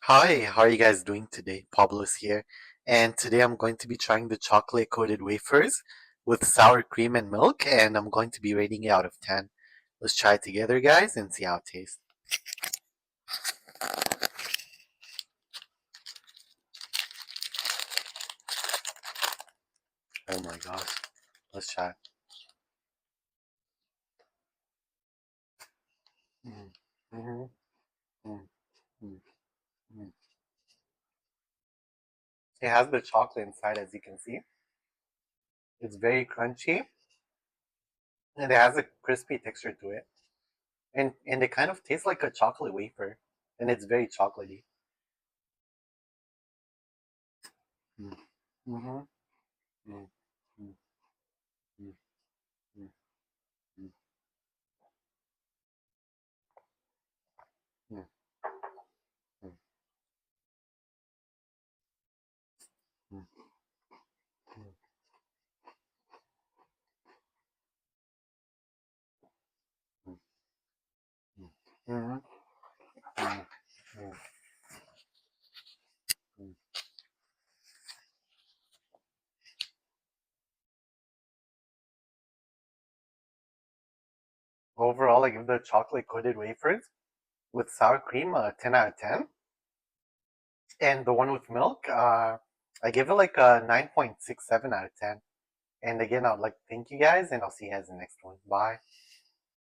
Hi, how are you guys doing today? Pablo's here, and today I'm going to be trying the chocolate coated wafers with sour cream and milk, and I'm going to be rating it out of 10. Let's try it together, guys, and see how it tastes. Oh my gosh, let's try it. Mm, mhm, mm, mm, mm. It has the chocolate inside, as you can see. It's very crunchy, and it has a crispy texture to it. And it kind of tastes like a chocolate wafer, and it's very chocolatey. Mm, mhm, mm, mm, mm, mm, mm, mm, mm, mm, mm. Mhm, mhm, mhm, mhm. Overall, I give the chocolate coated wafers with sour cream a 10 out of 10. And the one with milk, I give it like a 9.67 out of 10. And again, I would like to thank you guys, and I'll see you guys in the next one. Bye.